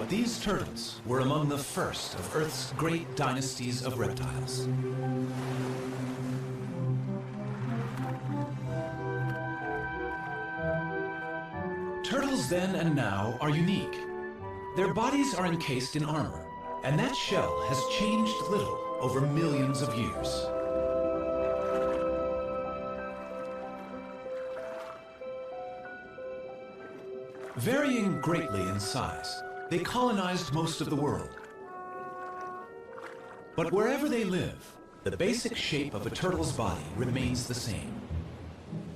But these turtles were among the first of Earth's great dynasties of reptiles. Turtles then and now are unique. Their bodies are encased in armor, and that shell has changed little over millions of years. Varying greatly in size, they colonized most of the world. But wherever they live, the basic shape of a turtle's body remains the same.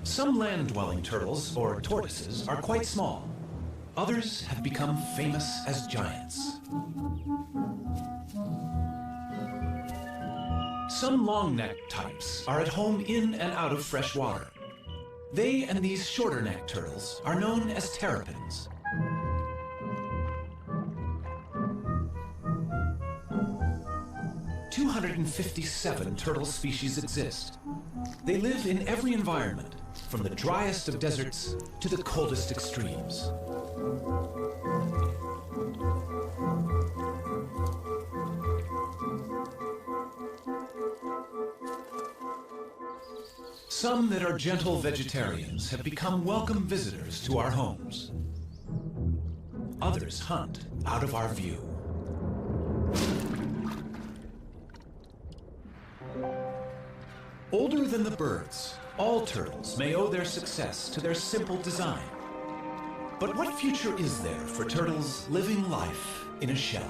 Some land-dwelling turtles, or tortoises, are quite small. Others have become famous as giants. Some long-necked types are at home in and out of fresh water. They and these shorter-necked turtles are known as terrapins. Two 257 turtle species exist. They live in every environment, from the driest of deserts to the coldest extremes. Some that are gentle vegetarians have become welcome visitors to our homes. Others hunt out of our view. Older than the birds, all turtles may owe their success to their simple design. But what future is there for turtles living life in a shell?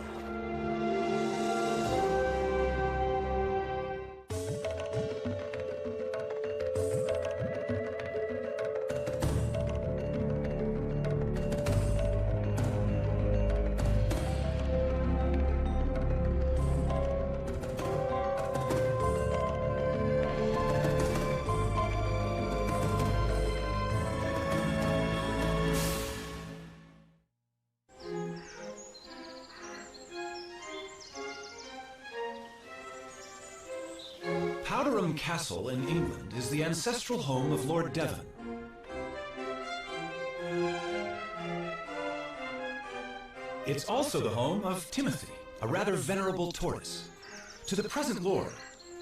Powderham Castle in England is the ancestral home of Lord Devon. It's also the home of Timothy, a rather venerable tortoise. To the present lord,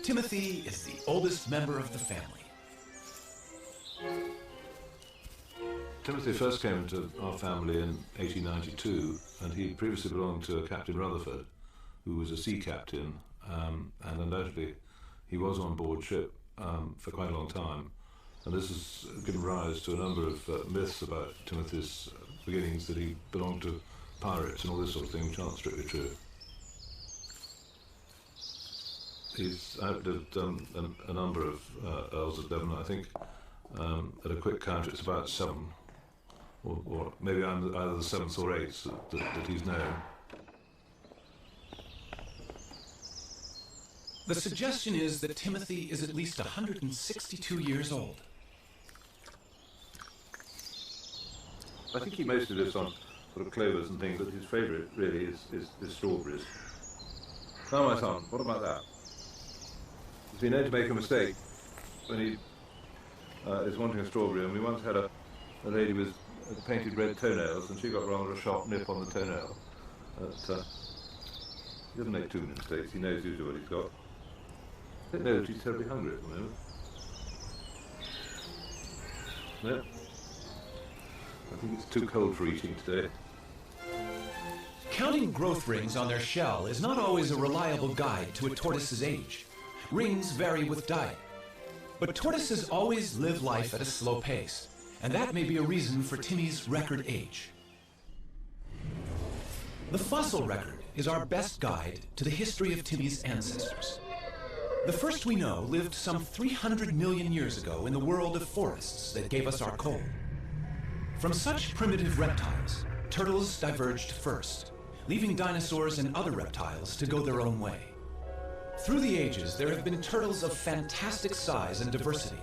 Timothy is the oldest member of the family. Timothy first came into our family in 1892, and he previously belonged to Captain Rutherford, who was a sea captain, and undoubtedly he was on board ship for quite a long time, and this has given rise to a number of myths about Timothy's beginnings, that he belonged to pirates and all this sort of thing, which aren't strictly true. He's outlived a number of Earls of Devon. I think at a quick count it's about 7, or maybe I'm either the 7th or 8th that he's known. The suggestion is that Timothy is at least 162 years old. I think he mostly lives on sort of clovers and things, but his favourite really is strawberries. Now, my son, what about that? He's been known to make a mistake when he is wanting a strawberry, and we once had a lady with painted red toenails, and she got rather a sharp nip on the toenail. But, he doesn't make too many mistakes. He knows usually what he's got. I don't know if he's terribly hungry at the moment. No. I think it's too cold for eating today. Counting growth rings on their shell is not always a reliable guide to a tortoise's age. Rings vary with diet. But tortoises always live life at a slow pace, and that may be a reason for Timmy's record age. The fossil record is our best guide to the history of Timmy's ancestors. The first we know lived some 300 million years ago in the world of forests that gave us our coal. From such primitive reptiles, turtles diverged first, leaving dinosaurs and other reptiles to go their own way. Through the ages, there have been turtles of fantastic size and diversity.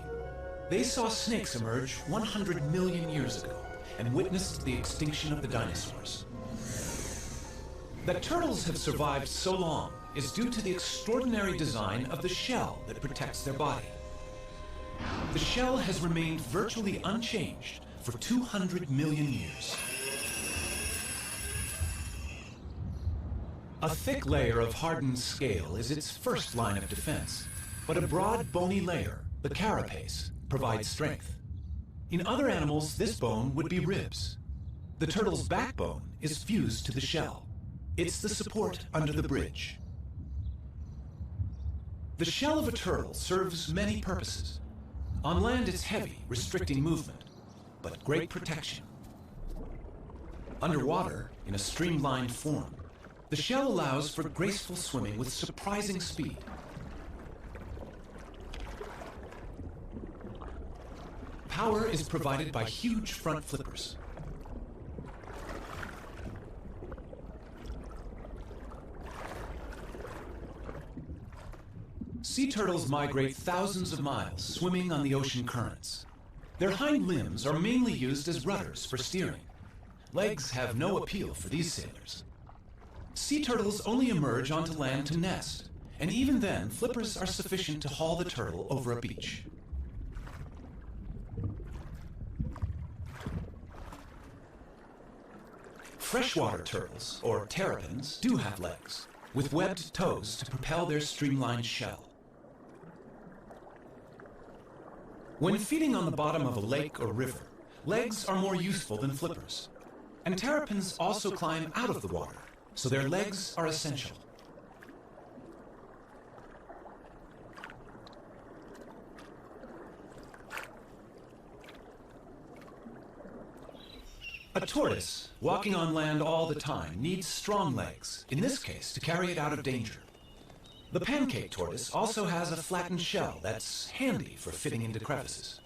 They saw snakes emerge 100 million years ago and witnessed the extinction of the dinosaurs. That turtles have survived so long is due to the extraordinary design of the shell that protects their body. The shell has remained virtually unchanged for 200 million years. A thick layer of hardened scale is its first line of defense, but a broad, bony layer, the carapace, provides strength. In other animals, this bone would be ribs. The turtle's backbone is fused to the shell. It's the support under the bridge. The shell of a turtle serves many purposes. On land, it's heavy, restricting movement, but great protection. Underwater, in a streamlined form, the shell allows for graceful swimming with surprising speed. Power is provided by huge front flippers. Sea turtles migrate thousands of miles, swimming on the ocean currents. Their hind limbs are mainly used as rudders for steering. Legs have no appeal for these sailors. Sea turtles only emerge onto land to nest, and even then, flippers are sufficient to haul the turtle over a beach. Freshwater turtles, or terrapins, do have legs, with webbed toes to propel their streamlined shell. When feeding on the bottom of a lake or river, legs are more useful than flippers. And terrapins also climb out of the water, so their legs are essential. A tortoise, walking on land all the time, needs strong legs, in this case to carry it out of danger. The pancake tortoise also has a flattened shell that's handy for fitting into crevices.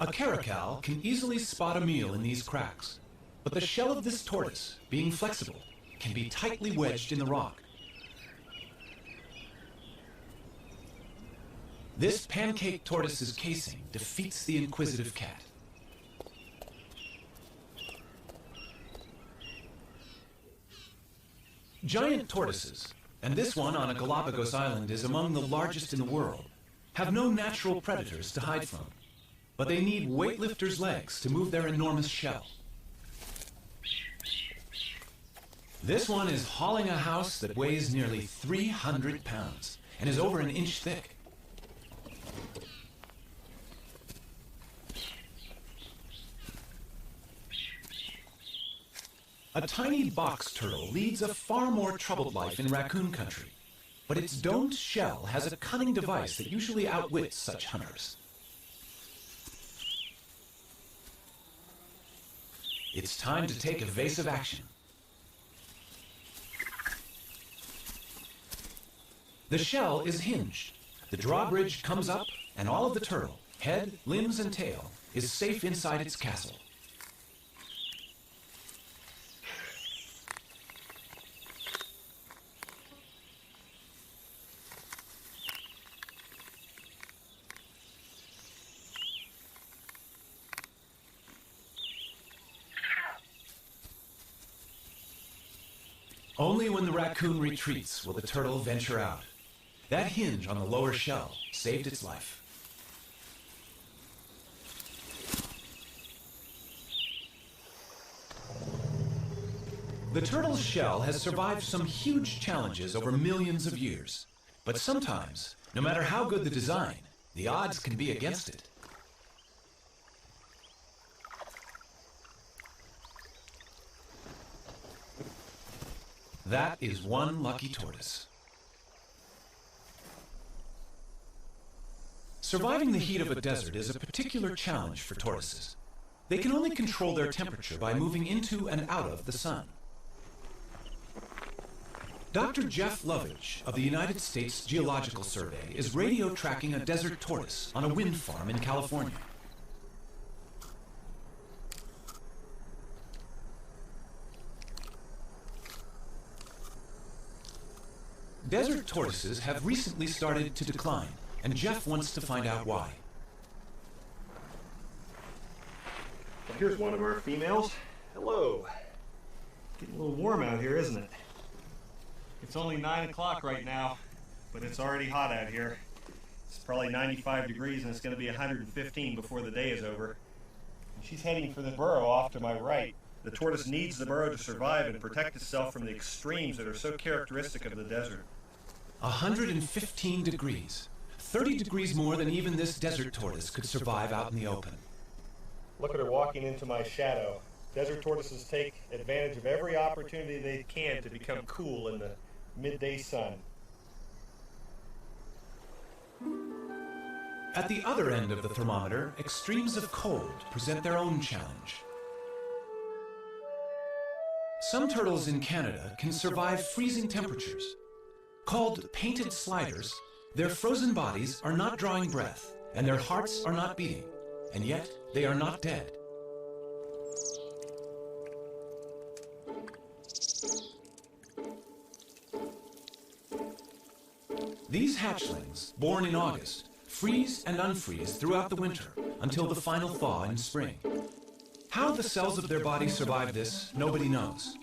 A caracal can easily spot a meal in these cracks, but the shell of this tortoise, being flexible, can be tightly wedged in the rock. This pancake tortoise's casing defeats the inquisitive cat. Giant tortoises, and this one on a Galapagos island is among the largest in the world, have no natural predators to hide from, but they need weightlifters' legs to move their enormous shell. This one is hauling a house that weighs nearly 300 pounds and is over an inch thick. A tiny box turtle leads a far more troubled life in raccoon country, but its domed shell has a cunning device that usually outwits such hunters. It's time to take evasive action. The shell is hinged. The drawbridge comes up, and all of the turtle, head, limbs, and tail, is safe inside its castle. Only when the raccoon retreats will the turtle venture out. That hinge on the lower shell saved its life. The turtle's shell has survived some huge challenges over millions of years. But sometimes, no matter how good the design, the odds can be against it. That is one lucky tortoise. Surviving the heat of a desert is a particular challenge for tortoises. They can only control their temperature by moving into and out of the sun. Dr. Jeff Lovage of the United States Geological Survey is radio tracking a desert tortoise on a wind farm in California. Desert tortoises have recently started to decline, and Jeff wants to find out why. Well, here's one of our females. Hello. Getting a little warm out here, isn't it? It's only 9 o'clock right now, but it's already hot out here. It's probably 95 degrees and it's going to be 115 before the day is over. And she's heading for the burrow off to my right. The tortoise needs the burrow to survive and protect itself from the extremes that are so characteristic of the desert. 115 degrees. 30 degrees more than even this desert tortoise could survive out in the open. Look at her walking into my shadow. Desert tortoises take advantage of every opportunity they can to become cool in the midday sun. At the other end of the thermometer, extremes of cold present their own challenge. Some turtles in Canada can survive freezing temperatures. Called painted sliders, their frozen bodies are not drawing breath, and their hearts are not beating, and yet they are not dead. These hatchlings, born in August, freeze and unfreeze throughout the winter until the final thaw in spring. How the cells of their body survive this, nobody knows.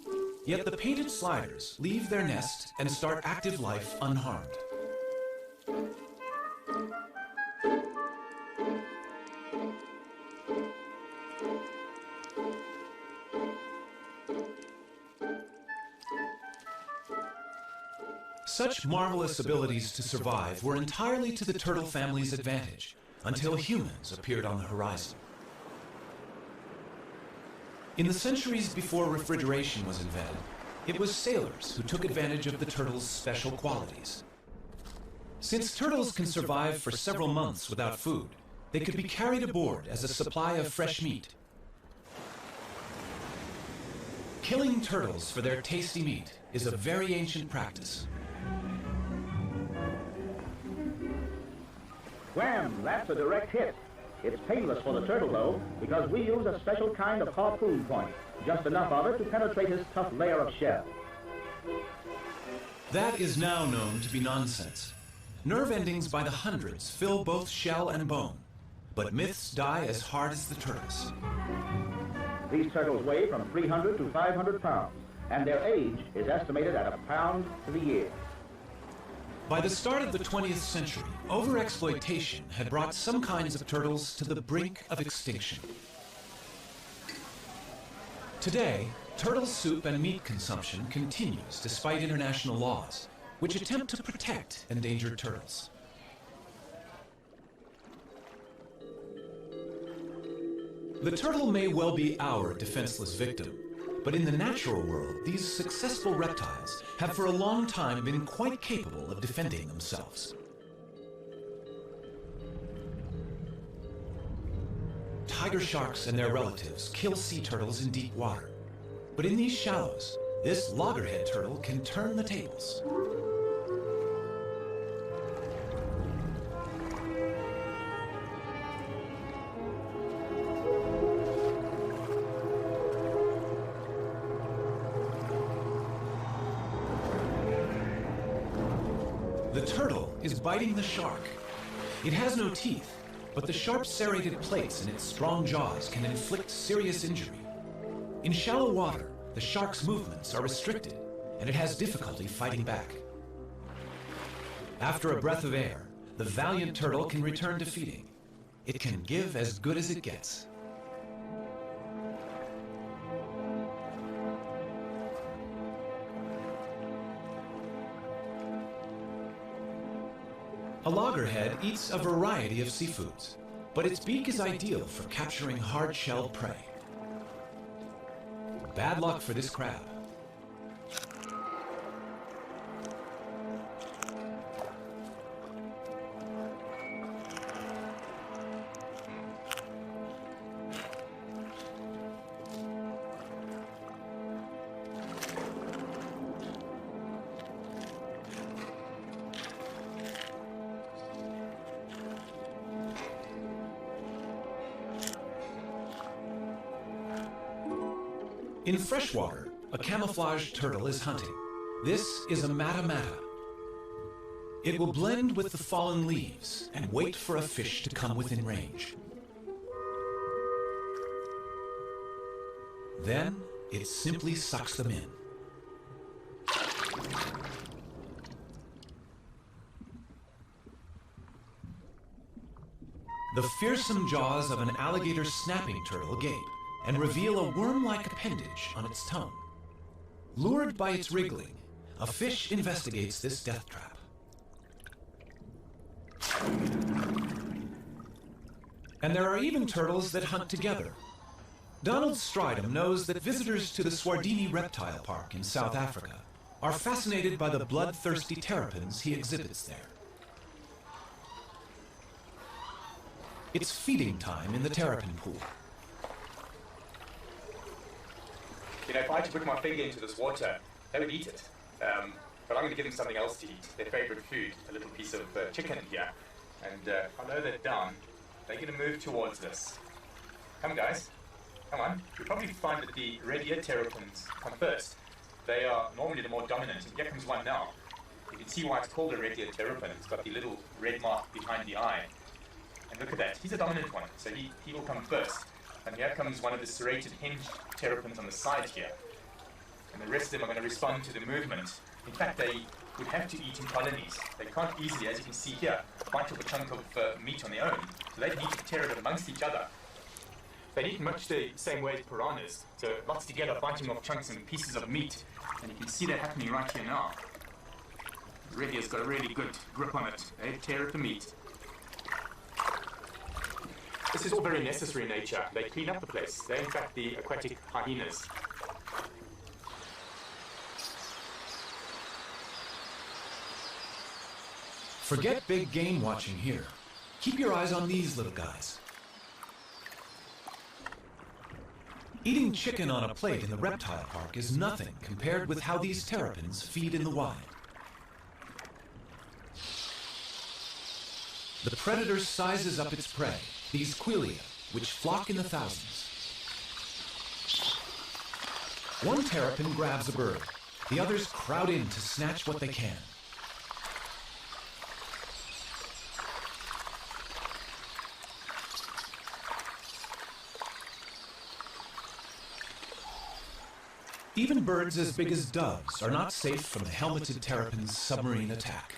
Yet the painted sliders leave their nest and start active life unharmed. Such marvelous abilities to survive were entirely to the turtle family's advantage until humans appeared on the horizon. In the centuries before refrigeration was invented, it was sailors who took advantage of the turtle's special qualities. Since turtles can survive for several months without food, they could be carried aboard as a supply of fresh meat. Killing turtles for their tasty meat is a very ancient practice. Wham! That's a direct hit. It's painless for the turtle, though, because we use a special kind of harpoon point, just enough of it to penetrate his tough layer of shell. That is now known to be nonsense. Nerve endings by the hundreds fill both shell and bone, but myths die as hard as the turtles. These turtles weigh from 300 to 500 pounds, and their age is estimated at a pound to the year. By the start of the 20th century, overexploitation had brought some kinds of turtles to the brink of extinction. Today, turtle soup and meat consumption continues despite international laws, which attempt to protect endangered turtles. The turtle may well be our defenseless victim, but in the natural world, these successful reptiles have for a long time been quite capable of defending themselves. Tiger sharks and their relatives kill sea turtles in deep water. But in these shallows, this loggerhead turtle can turn the tables. The turtle is biting the shark. It has no teeth, but the sharp serrated plates in its strong jaws can inflict serious injury. In shallow water, the shark's movements are restricted, and it has difficulty fighting back. After a breath of air, the valiant turtle can return to feeding. It can give as good as it gets. A loggerhead eats a variety of seafoods, but its beak is ideal for capturing hard-shelled prey. Bad luck for this crab. In freshwater, a camouflaged turtle is hunting. This is a mata-mata. It will blend with the fallen leaves and wait for a fish to come within range. Then, it simply sucks them in. The fearsome jaws of an alligator snapping turtle gape, and reveal a worm-like appendage on its tongue. Lured by its wriggling, a fish investigates this death trap. And there are even turtles that hunt together. Donald Stridham knows that visitors to the Swardini Reptile Park in South Africa are fascinated by the bloodthirsty terrapins he exhibits there. It's feeding time in the terrapin pool. You know, if I had to put my finger into this water, they would eat it. But I'm going to give them something else to eat, their favorite food, a little piece of chicken here. And if I lower that down, they're going to move towards this. Come, guys. Come on. You'll probably find that the red-eared terrapins come first. They are normally the more dominant, and here comes one now. You can see why it's called a red-eared terrapin. It's got the little red mark behind the eye. And look at that. He's a dominant one, so he will come first. And here comes one of the serrated hinged terrapins on the side here. And the rest of them are going to respond to the movement. In fact, they would have to eat in colonies. They can't easily, as you can see here, bite off a chunk of meat on their own. So they need to tear it amongst each other. They eat much the same way as piranhas. So lots together, biting off chunks and pieces of meat. And you can see that happening right here now. Red ear's got a really good grip on it. They tear at the meat. This is all very necessary in nature. They clean up the place. They're in fact the aquatic hyenas. Forget big game watching here. Keep your eyes on these little guys. Eating chicken on a plate in the reptile park is nothing compared with how these terrapins feed in the wild. The predator sizes up its prey, these quelea, which flock in the thousands. One terrapin grabs a bird. The others crowd in to snatch what they can. Even birds as big as doves are not safe from the helmeted terrapin's submarine attack.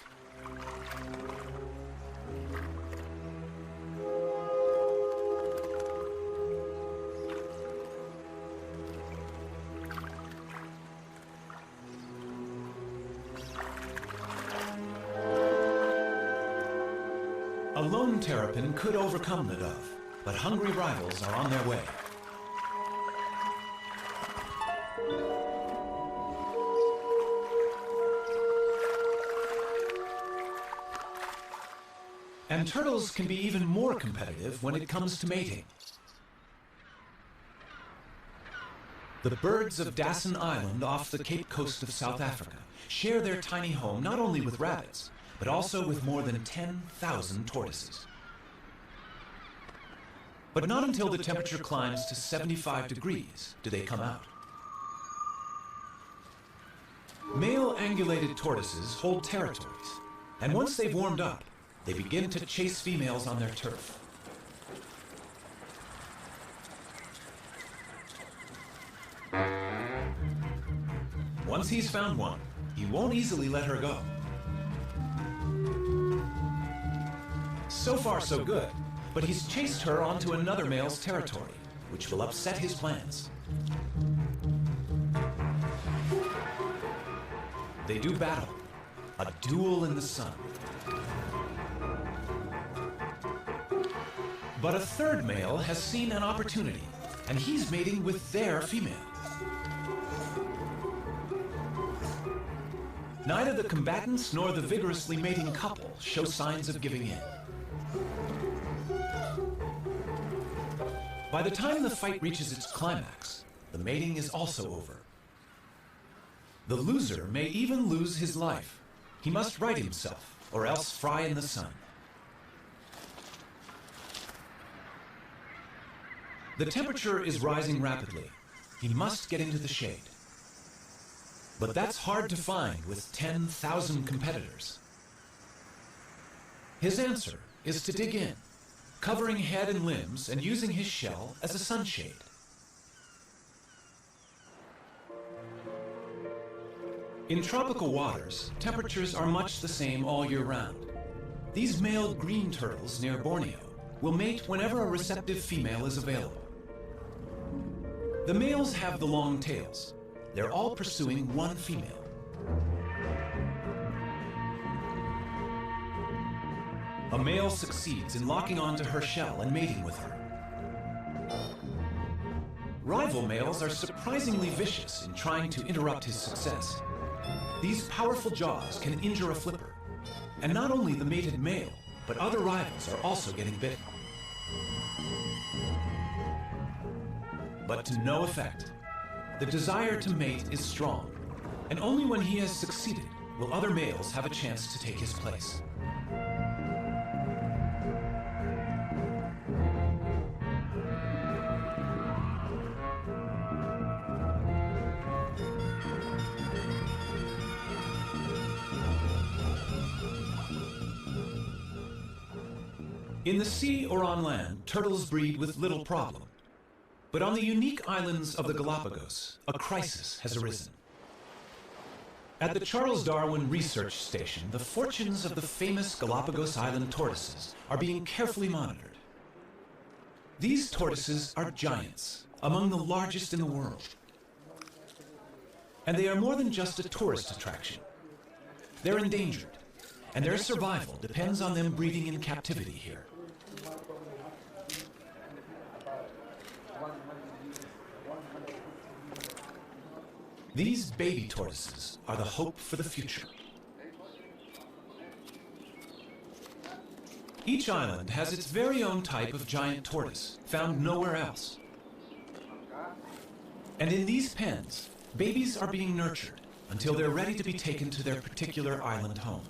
A lone terrapin could overcome the dove, but hungry rivals are on their way. And turtles can be even more competitive when it comes to mating. The birds of Dasson Island off the Cape Coast of South Africa share their tiny home not only with rabbits, but also with more than 10,000 tortoises. But not until the temperature climbs to 75 degrees do they come out. Male angulated tortoises hold territories, and once they've warmed up, they begin to chase females on their turf. Once he's found one, he won't easily let her go. So far, so good, but he's chased her onto another male's territory, which will upset his plans. They do battle, a duel in the sun. But a third male has seen an opportunity, and he's mating with their female. Neither the combatants nor the vigorously mating couple show signs of giving in. By the time the fight reaches its climax, the mating is also over. The loser may even lose his life. He must right himself, or else fry in the sun. The temperature is rising rapidly. He must get into the shade. But that's hard to find with 10,000 competitors. His answer is to dig in, covering head and limbs and using his shell as a sunshade. In tropical waters, temperatures are much the same all year round. These male green turtles near Borneo will mate whenever a receptive female is available. The males have the long tails. They're all pursuing one female. A male succeeds in locking onto her shell and mating with her. Rival males are surprisingly vicious in trying to interrupt his success. These powerful jaws can injure a flipper. And not only the mated male, but other rivals are also getting bitten. But to no effect. The desire to mate is strong, and only when he has succeeded will other males have a chance to take his place. In the sea or on land, turtles breed with little problem. But on the unique islands of the Galapagos, a crisis has arisen. At the Charles Darwin Research Station, the fortunes of the famous Galapagos Island tortoises are being carefully monitored. These tortoises are giants, among the largest in the world. And they are more than just a tourist attraction. They're endangered, and their survival depends on them breeding in captivity here. These baby tortoises are the hope for the future. Each island has its very own type of giant tortoise, found nowhere else. And in these pens, babies are being nurtured until they're ready to be taken to their particular island home.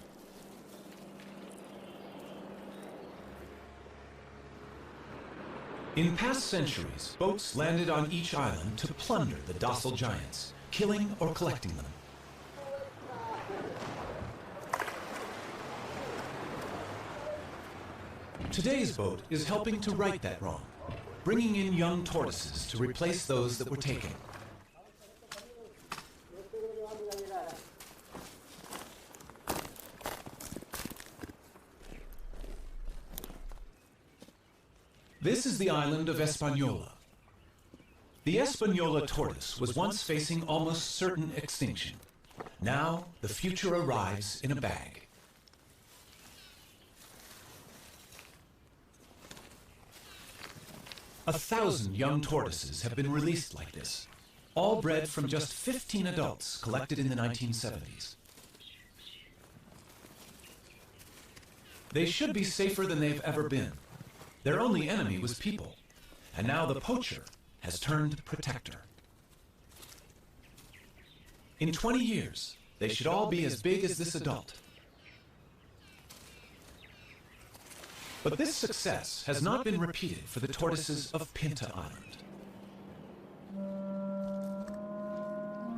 In past centuries, boats landed on each island to plunder the docile giants, killing or collecting them. Today's boat is helping to right that wrong, bringing in young tortoises to replace those that were taken. This is the island of Hispaniola. The Hispaniola tortoise was once facing almost certain extinction. Now, the future arrives in a bag. A 1,000 young tortoises have been released like this, all bred from just 15 adults collected in the 1970s. They should be safer than they've ever been. Their only enemy was people, and now the poacher has turned protector. In 20 years, they should all be as big as this adult. But this success has not been repeated for the tortoises of Pinta Island.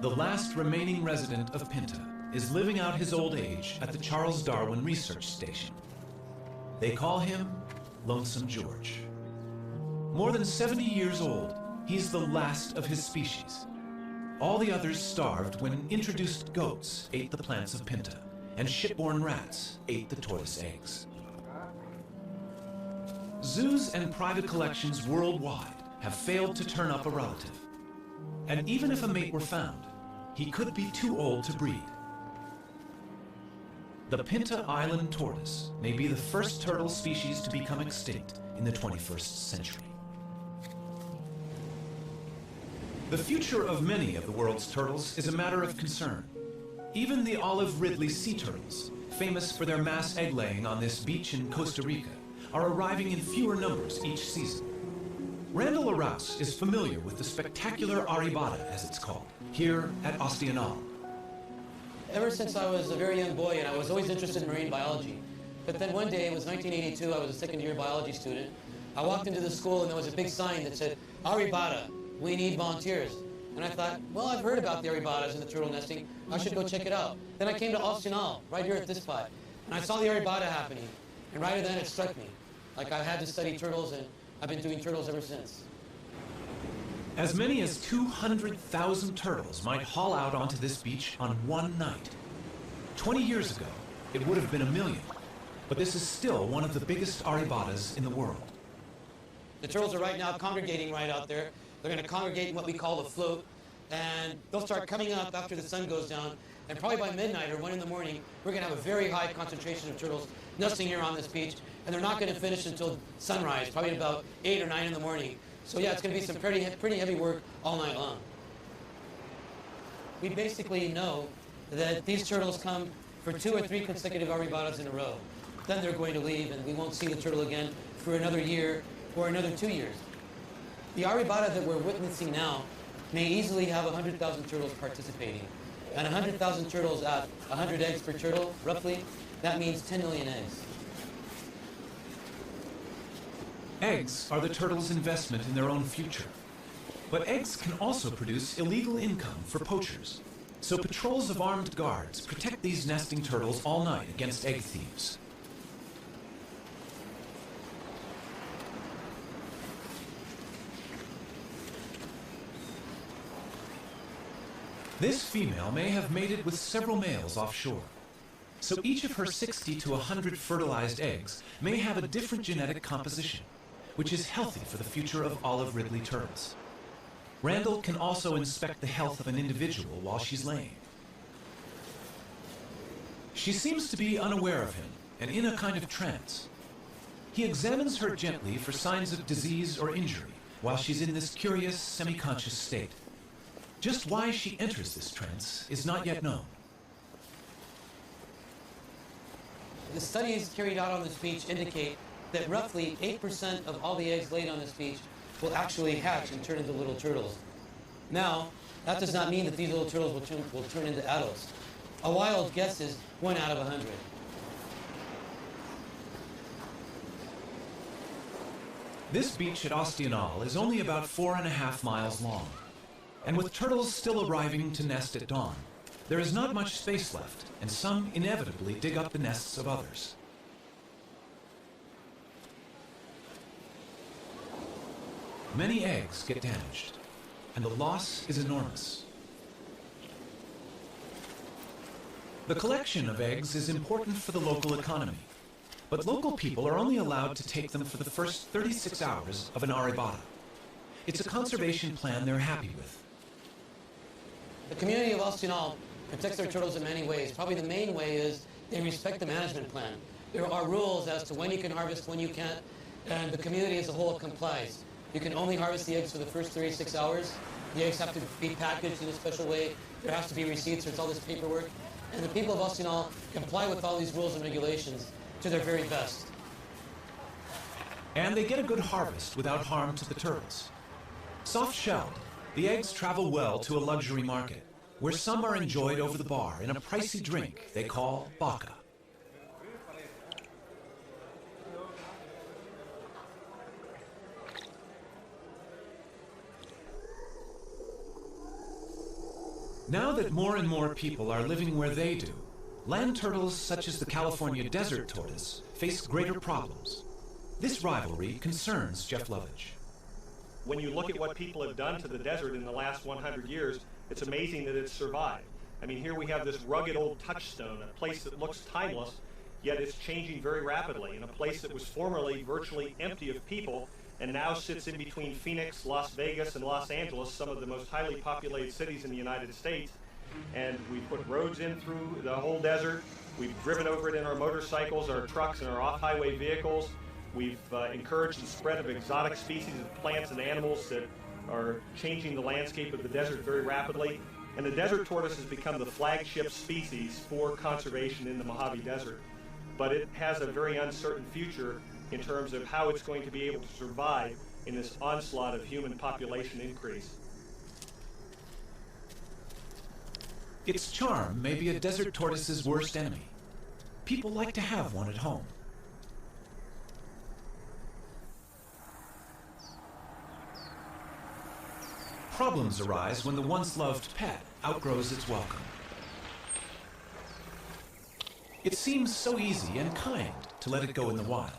The last remaining resident of Pinta is living out his old age at the Charles Darwin Research Station. They call him Lonesome George. More than 70 years old, he's the last of his species. All the others starved when introduced goats ate the plants of Pinta, and shipborne rats ate the tortoise eggs. Zoos and private collections worldwide have failed to turn up a relative. And even if a mate were found, he could be too old to breed. The Pinta Island tortoise may be the first turtle species to become extinct in the 21st century. The future of many of the world's turtles is a matter of concern. Even the olive Ridley sea turtles, famous for their mass egg-laying on this beach in Costa Rica, are arriving in fewer numbers each season. Randall Araus is familiar with the spectacular aribata, as it's called, here at Ostianal. Ever since I was a very young boy, and I was always interested in marine biology. But then one day, it was 1982, I was a second-year biology student. I walked into the school and there was a big sign that said, "Aribata, we need volunteers." And I thought, well, I've heard about the aribatas and the turtle nesting. I should go check it out. Then I came to Ostianal, right here at this spot, and I saw the aribata happening. And right then it struck me, like I had to study turtles, and I've been doing turtles ever since. As many as 200,000 turtles might haul out onto this beach on one night. 20 years ago, it would have been 1 million, but this is still one of the biggest aribatas in the world. The turtles are right now congregating right out there. They're going to congregate in what we call the float, and they'll start coming up after the sun goes down, and probably by midnight or 1 in the morning, we're going to have a very high concentration of turtles nesting here on this beach, and they're not going to finish until sunrise, probably about 8 or 9 in the morning. So yeah, it's going to be some pretty heavy work all night long. We basically know that these turtles come for 2 or 3 consecutive arribadas in a row. Then they're going to leave, and we won't see the turtle again for another year or another 2 years. The arribada that we're witnessing now may easily have 100,000 turtles participating. And 100,000 turtles at 100 eggs per turtle, roughly, that means 10 million eggs. Eggs are the turtles' investment in their own future. But eggs can also produce illegal income for poachers. So patrols of armed guards protect these nesting turtles all night against egg thieves. This female may have mated with several males offshore. So each of her 60 to 100 fertilized eggs may have a different genetic composition, which is healthy for the future of olive ridley turtles. Randall can also inspect the health of an individual while she's laying. She seems to be unaware of him and in a kind of trance. He examines her gently for signs of disease or injury while she's in this curious, semi-conscious state. Just why she enters this trance is not yet known. The studies carried out on this beach indicate that roughly 8% of all the eggs laid on this beach will actually hatch and turn into little turtles. Now, that does not mean that these little turtles will turn into adults. A wild guess is 1 out of 100. This beach at Ostional is only about 4.5 miles long. And with turtles still arriving to nest at dawn, there is not much space left, and some inevitably dig up the nests of others. Many eggs get damaged, and the loss is enormous. The collection of eggs is important for the local economy, but local people are only allowed to take them for the first 36 hours of an arribada. It's a conservation plan they're happy with. The community of Ostional protects their turtles in many ways. Probably the main way is they respect the management plan. There are rules as to when you can harvest, when you can't, and the community as a whole complies. You can only harvest the eggs for the first 36 hours. The eggs have to be packaged in a special way. There has to be receipts. There's all this paperwork. And the people of Ostional comply with all these rules and regulations to their very best. And they get a good harvest without harm to the turtles. Soft-shelled, the eggs travel well to a luxury market, where some are enjoyed over the bar in a pricey drink they call baka. Now that more and more people are living where they do, land turtles such as the California desert tortoise face greater problems. This rivalry concerns Jeff Lovage. When you look at what people have done to the desert in the last 100 years, it's amazing that it's survived. I mean, here we have this rugged old touchstone, a place that looks timeless, yet it's changing very rapidly, in a place that was formerly virtually empty of people and now sits in between Phoenix, Las Vegas, and Los Angeles, some of the most highly populated cities in the United States. And we put roads in through the whole desert. We've driven over it in our motorcycles, our trucks, and our off-highway vehicles. We've encouraged the spread of exotic species of plants and animals that are changing the landscape of the desert very rapidly. And the desert tortoise has become the flagship species for conservation in the Mojave Desert. But it has a very uncertain future in terms of how it's going to be able to survive in this onslaught of human population increase. Its charm may be a desert tortoise's worst enemy. People like to have one at home. Problems arise when the once loved pet outgrows its welcome. It seems so easy and kind to let it go in the wild.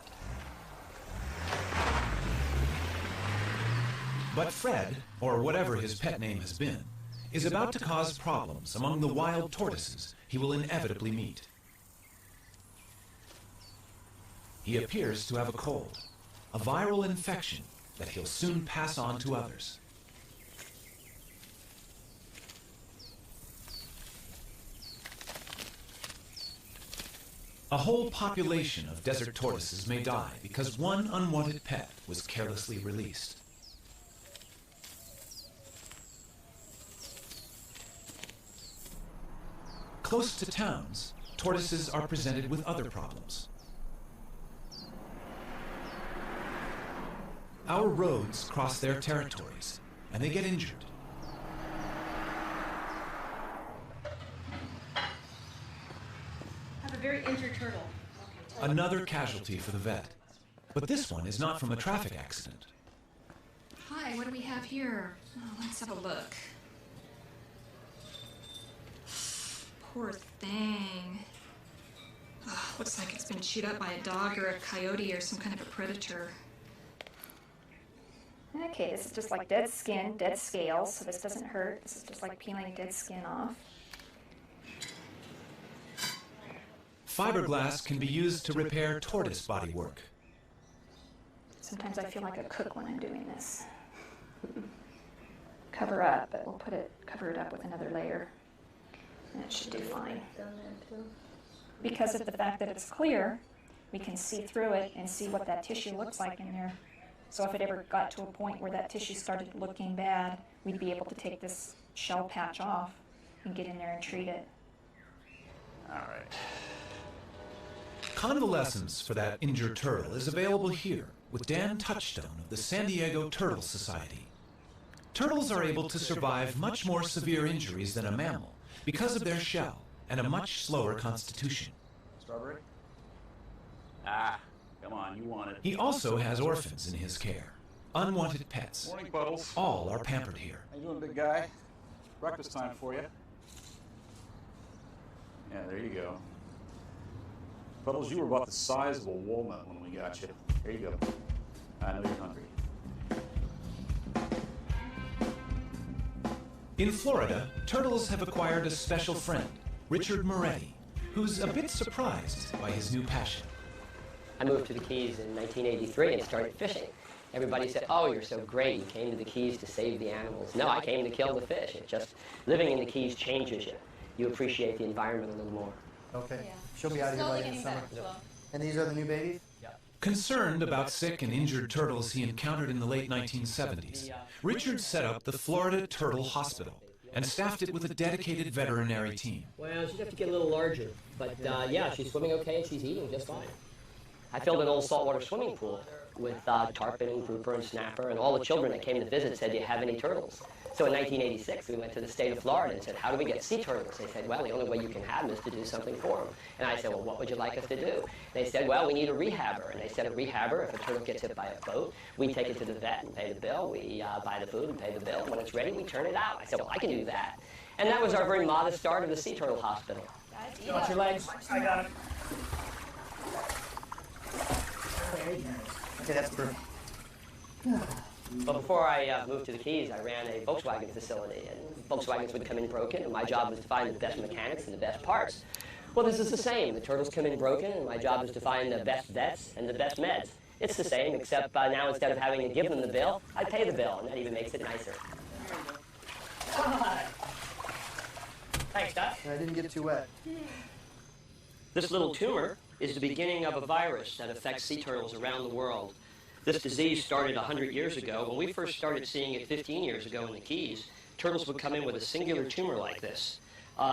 But Fred, or whatever his pet name has been, is about to cause problems among the wild tortoises he will inevitably meet. He appears to have a cold, a viral infection that he'll soon pass on to others. A whole population of desert tortoises may die because one unwanted pet was carelessly released. Close to towns, tortoises are presented with other problems. Our roads cross their territories, and they get injured. I have a very injured turtle. Another casualty for the vet. But this one is not from a traffic accident. Hi, what do we have here? Oh, let's have a look. Poor thing. Oh, looks like it's been chewed up by a dog or a coyote or some kind of a predator. Okay, this is just like dead skin, dead scales, so this doesn't hurt. This is just like peeling dead skin off. Fiberglass can be used to repair tortoise bodywork. Sometimes I feel like a cook when I'm doing this. Cover up, but we'll cover it up with another layer. And it should do fine. Because of the fact that it's clear, we can see through it and see what that tissue looks like in there. So if it ever got to a point where that tissue started looking bad, we'd be able to take this shell patch off and get in there and treat it. All right. Convalescence for that injured turtle is available here with Dan Touchstone of the San Diego Turtle Society. Turtles are able to survive much more severe injuries than a mammal because of their shell and a much slower constitution. Strawberry? Ah, come on, you want it. He also has orphans in his care, unwanted pets. Morning, Puddles. All are pampered here. How you doing, big guy? Breakfast time for you. Yeah, there you go. Puddles, you were about the size of a walnut when we got you. There you go. I know you're hungry. In Florida, turtles have acquired a special friend, Richard Moretti, who's a bit surprised by his new passion. I moved to the Keys in 1983 and started fishing. Everybody said, "Oh, you're so great. You came to the Keys to save the animals." No, I came to kill the fish. It just, living in the Keys changes you. You appreciate the environment a little more. Okay. Yeah. She'll be out of here by the end of summer. And these are the new babies? Yeah. Concerned about sick and injured turtles he encountered in the late 1970s, Richard set up the Florida Turtle Hospital and staffed it with a dedicated veterinary team. Well, she'd have to get a little larger, but yeah, she's swimming okay and she's eating just fine. I filled an old saltwater swimming pool with tarpon and grouper and snapper, and all the children that came to visit said, "Do you have any turtles?" So in 1986, we went to the state of Florida and said, "How do we get sea turtles?" They said, "Well, the only way you can have them is to do something for them." And I said, "Well, what would you like us to do?" They said, "Well, we need a rehabber." And they said, "A rehabber, if a turtle gets hit by a boat, we take it to the vet and pay the bill. We buy the food and pay the bill. And when it's ready, we turn it out." I said, "Well, I can do that." And that was our very modest start of the Sea Turtle Hospital. Got your legs? I got it. Okay, that's perfect. But before I moved to the Keys, I ran a Volkswagen facility, and Volkswagens would come in broken, and my job was to find the best mechanics and the best parts. Well, this is the same. The turtles come in broken, and my job is to find the best vets and the best meds. It's the same, except now instead of having to give them the bill, I pay the bill, and that even makes it nicer. Thanks, Doc. I didn't get too wet. This little tumor is the beginning of a virus that affects sea turtles around the world. This disease started 100 years ago. When we first started seeing it 15 years ago in the Keys, turtles would come in with a singular tumor like this.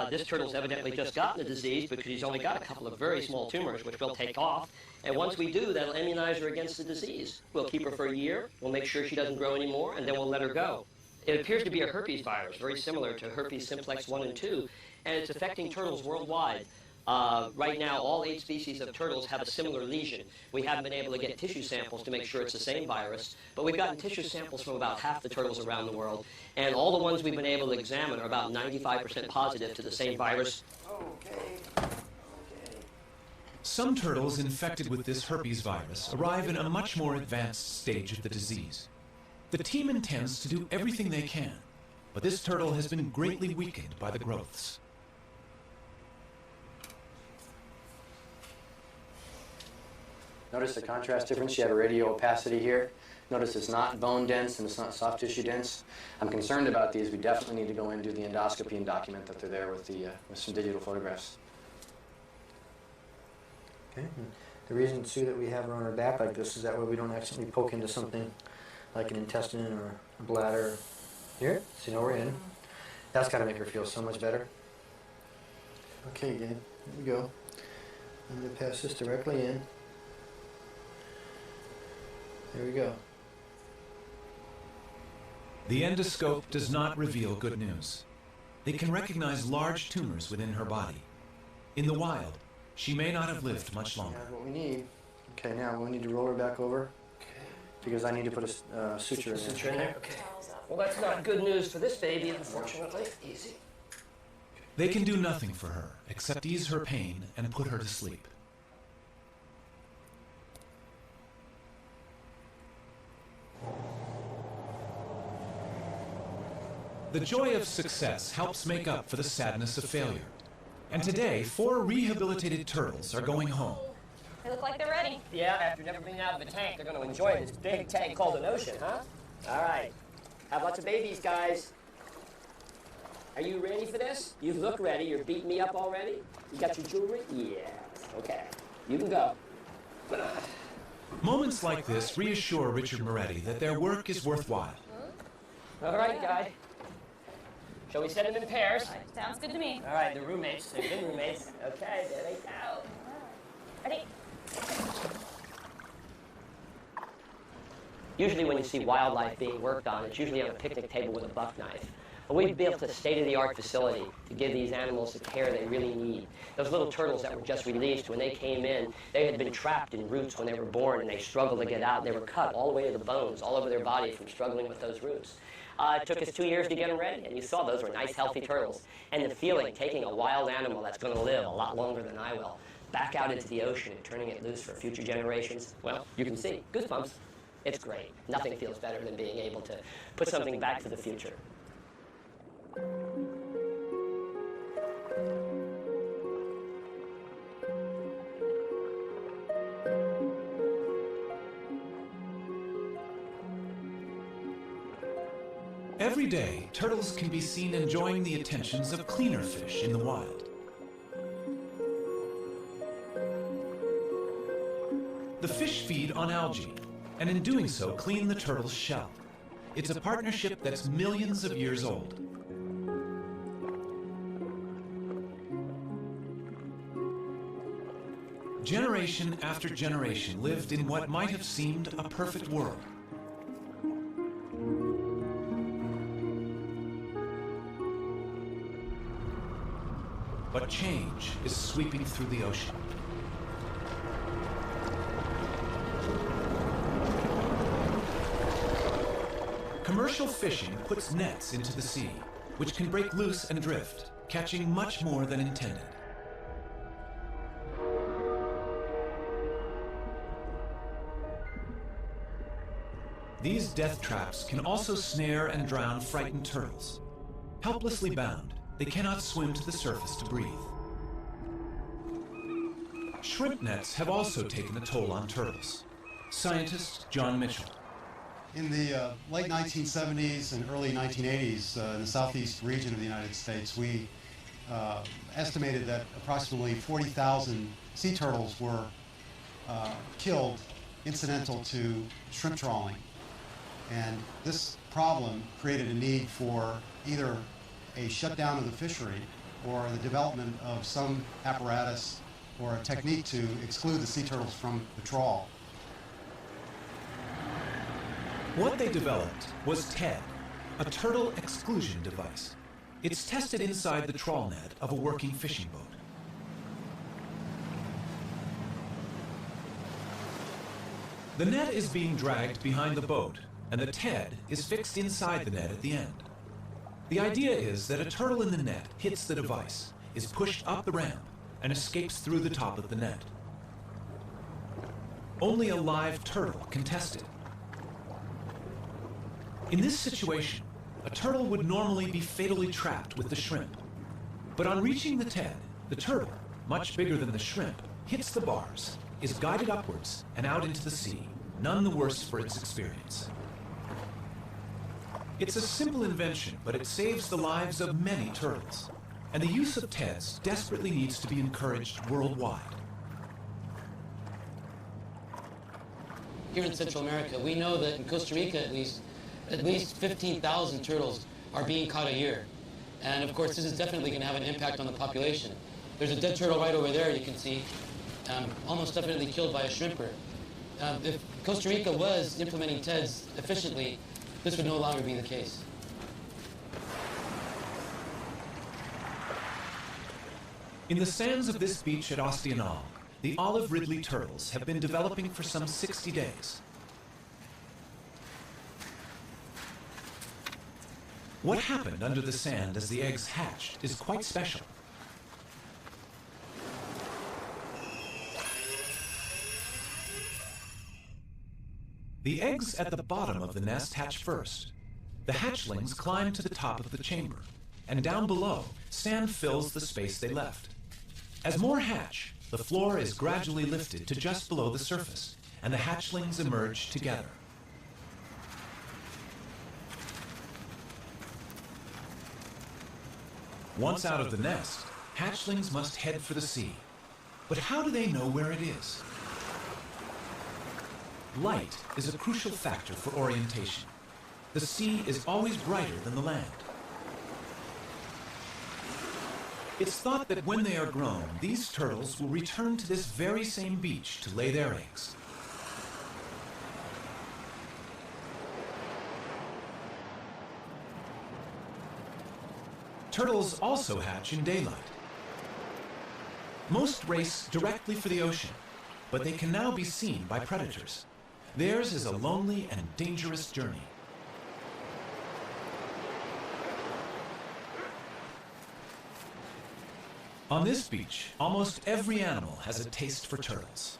This turtle's evidently just gotten the disease because he's only got a couple of very small tumors, which we'll take off. And once we do, that'll immunize her against the disease. We'll keep her for a year, we'll make sure she doesn't grow anymore, and then we'll let her go. It appears to be a herpes virus, very similar to herpes simplex 1 and 2, and it's affecting turtles worldwide. Right now, all 8 species of turtles have a similar lesion. We haven't been able to get tissue samples to make sure it's the same virus, but we've gotten tissue samples from about half the turtles around the world, and all the ones we've been able to examine are about 95% positive to the same virus. Okay. Some turtles infected with this herpes virus arrive in a much more advanced stage of the disease. The team intends to do everything they can, but this turtle has been greatly weakened by the growths. Notice the contrast difference. You have a radio opacity here. Notice it's not bone dense and it's not soft tissue dense. I'm concerned about these. We definitely need to go in and do the endoscopy and document that they're there with some digital photographs. Okay. And the reason, Sue, that we have her on her back like this is that way we don't accidentally poke into something like an intestine or a bladder. Here, so you know we're in. That's got to make her feel so much better. Okay, Gabe, here we go. I'm going to pass this directly in. There we go. The endoscope does not reveal good news. They can recognize large tumors within her body. In the wild, she may not have lived much longer. That's what we need. Okay, now we need to roll her back over. Because I need to put a suture in there. Suture in there? Okay. Well, that's not good news for this baby, unfortunately. Easy. They can do nothing for her except ease her pain and put her to sleep. The joy of success helps make up for the sadness of failure. And today, 4 rehabilitated turtles are going home. They look like they're ready. Yeah, after never being out of the tank, they're going to enjoy this big tank called an ocean, huh? All right. Have lots of babies, guys. Are you ready for this? You look ready. You're beating me up already? You got your jewelry? Yeah. Okay. You can go. Moments like this reassure Richard Moretti that their work is worthwhile. All right, guy. Shall we set them in pairs? Sounds good to me. All right, they're roommates. They're good roommates. Okay, there they go. Ready? Usually when you see wildlife being worked on, it's usually on a picnic table with a buck knife. But we've built a state-of-the-art facility to give these animals the care they really need. Those little turtles that were just released, when they came in, they had been trapped in roots when they were born, and they struggled to get out. They were cut all the way to the bones, all over their body from struggling with those roots. It took us 2 years to get them ready, and you saw those were nice, healthy turtles. And the feeling, taking a wild animal that's going to live a lot longer than I will, back out into the ocean and turning it loose for future generations, well, you can see. Goosebumps. It's great. Nothing feels better than being able to put something back for the future. Every day, turtles can be seen enjoying the attentions of cleaner fish in the wild. The fish feed on algae, and in doing so, clean the turtle's shell. It's a partnership that's millions of years old. Generation after generation lived in what might have seemed a perfect world. But change is sweeping through the ocean. Commercial fishing puts nets into the sea, which can break loose and drift, catching much more than intended. These death traps can also snare and drown frightened turtles. Helplessly bound, they cannot swim to the surface to breathe. Shrimp nets have also taken a toll on turtles. Scientist John Mitchell. In the late 1970s and early 1980s, in the southeast region of the United States, we estimated that approximately 40,000 sea turtles were killed incidental to shrimp trawling. And this problem created a need for either a shutdown of the fishery or the development of some apparatus or a technique to exclude the sea turtles from the trawl. What they developed was TED, a turtle exclusion device. It's tested inside the trawl net of a working fishing boat. The net is being dragged behind the boat, and the TED is fixed inside the net at the end. The idea is that a turtle in the net hits the device, is pushed up the ramp, and escapes through the top of the net. Only a live turtle can test it. In this situation, a turtle would normally be fatally trapped with the shrimp. But on reaching the TED, the turtle, much bigger than the shrimp, hits the bars, is guided upwards and out into the sea, none the worse for its experience. It's a simple invention, but it saves the lives of many turtles. And the use of TEDs desperately needs to be encouraged worldwide. here in Central America. We know that in Costa Rica, at least 15,000 turtles are being caught a year. And of course, this is definitely going to have an impact on the population. There's a dead turtle right over there, you can see, almost definitely killed by a shrimper. If Costa Rica was implementing TEDs efficiently, this would no longer be the case. In the sands of this beach at Ostianal, the olive ridley turtles have been developing for some 60 days. What happened under the sand as the eggs hatched is quite special. The eggs at the bottom of the nest hatch first. The hatchlings climb to the top of the chamber, and down below, sand fills the space they left. As more hatch, the floor is gradually lifted to just below the surface, and the hatchlings emerge together. Once out of the nest, hatchlings must head for the sea. But how do they know where it is? Light is a crucial factor for orientation. The sea is always brighter than the land. It's thought that when they are grown, these turtles will return to this very same beach to lay their eggs. Turtles also hatch in daylight. Most race directly for the ocean, but they can now be seen by predators. Theirs is a lonely and dangerous journey. On this beach, almost every animal has a taste for turtles.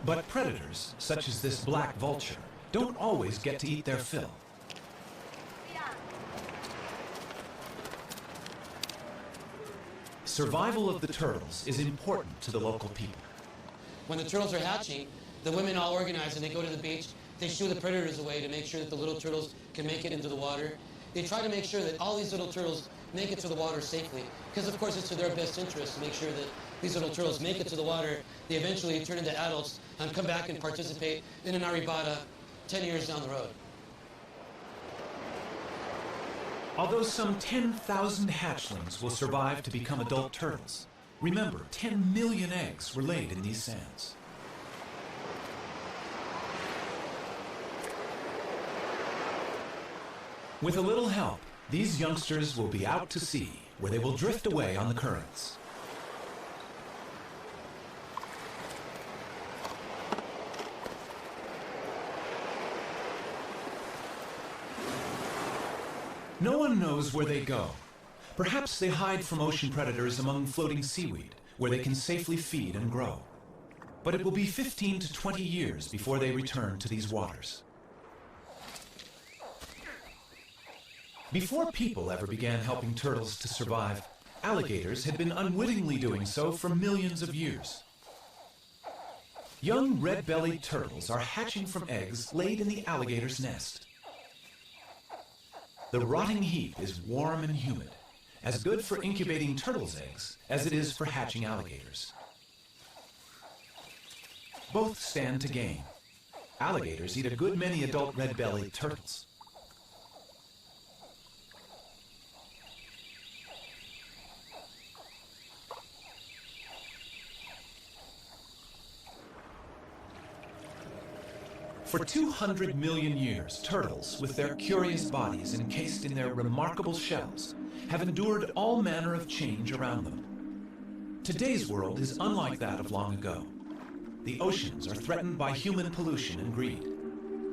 But predators, such as this black vulture, don't always get to eat their fill. Survival of the turtles is important to the local people. When the turtles are hatching, the women all organize and they go to the beach. They shoo the predators away to make sure that the little turtles can make it into the water. They try to make sure that all these little turtles make it to the water safely, because of course it's to their best interest to make sure that these little turtles make it to the water. They eventually turn into adults and come back and participate in an arribada 10 years down the road. Although some 10,000 hatchlings will survive to become adult turtles, remember, 10 million eggs were laid in these sands. With a little help, these youngsters will be out to sea, where they will drift away on the currents. No one knows where they go. Perhaps they hide from ocean predators among floating seaweed, where they can safely feed and grow. But it will be 15 to 20 years before they return to these waters. Before people ever began helping turtles to survive, alligators had been unwittingly doing so for millions of years. Young red-bellied turtles are hatching from eggs laid in the alligator's nest. The rotting heap is warm and humid, as good for incubating turtles' eggs as it is for hatching alligators. Both stand to gain. Alligators eat a good many adult red-bellied turtles. For 200 million years, turtles, with their curious bodies encased in their remarkable shells, have endured all manner of change around them. Today's world is unlike that of long ago. The oceans are threatened by human pollution and greed.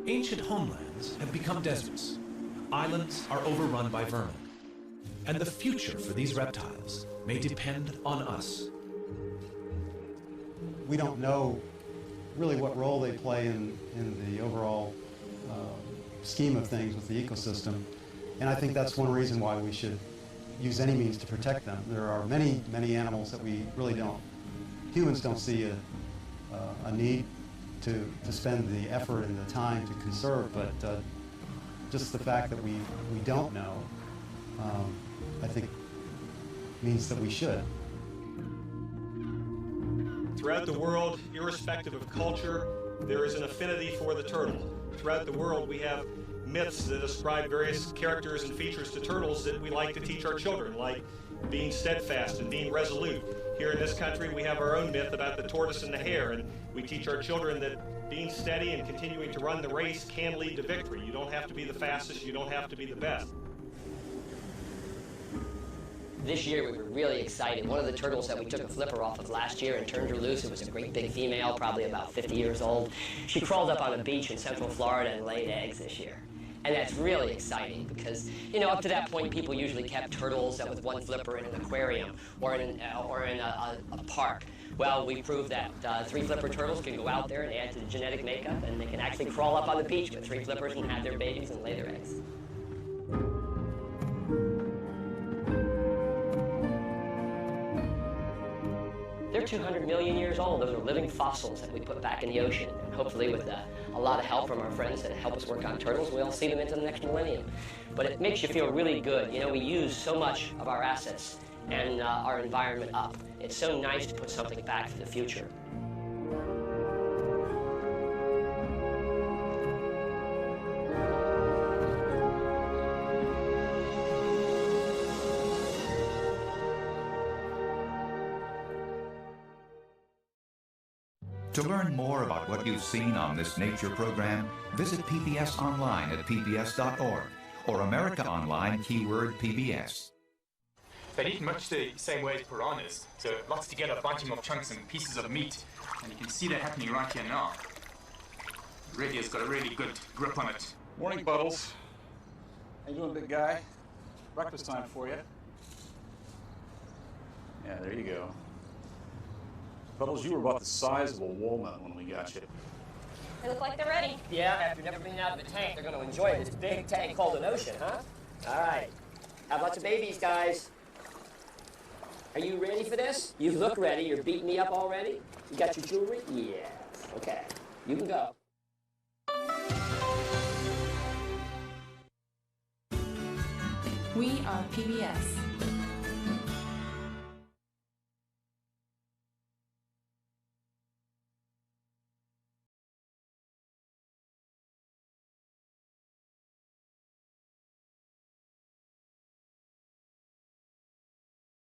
Ancient homelands have become deserts. Islands are overrun by vermin. And the future for these reptiles may depend on us. We don't know really what role they play in the overall scheme of things with the ecosystem. And I think that's one reason why we should use any means to protect them. There are many, many animals that we really don't, humans don't see a need to spend the effort and the time to conserve, but just the fact that we don't know, I think, means that we should. Throughout the world, irrespective of culture, there is an affinity for the turtle. Throughout the world, we have myths that ascribe various characters and features to turtles that we like to teach our children, like being steadfast and being resolute. Here in this country, we have our own myth about the tortoise and the hare, and we teach our children that being steady and continuing to run the race can lead to victory. You don't have to be the fastest, you don't have to be the best. This year we were really excited. One of the turtles that we took a flipper off of last year and turned her loose, it was a great big female, probably about 50 years old. She crawled up on a beach in Central Florida and laid eggs this year. And that's really exciting because, you know, up to that point, people usually kept turtles with one flipper in an aquarium or in a park. Well, we proved that 3 flipper turtles can go out there and add to the genetic makeup, and they can actually crawl up on the beach with 3 flippers and have their babies and lay their eggs. They're 200 million years old. Those are living fossils that we put back in the ocean. And hopefully with a lot of help from our friends that help us work on turtles, we'll see them into the next millennium. But it makes you feel really good. You know, we use so much of our assets and our environment up. It's so nice to put something back for the future. To learn more about what you've seen on this nature program, visit PBS online at pbs.org or America Online keyword PBS. They eat much the same way as piranhas, so lots together, bunching off chunks and pieces of meat. And you can see that happening right here now. Really has got a really good grip on it. Morning, Puddles. How you doing, big guy? Breakfast time for you. Yeah, there you go. Puddles, you were about the size of a walnut when we got you. They look like they're ready. Yeah, after never being out of the tank, they're going to enjoy this big tank called an ocean, huh? All right. Have lots of babies, guys. Are you ready for this? You look ready. You're beating me up already? You got your jewelry? Yeah. Okay. You can go. We are PBS.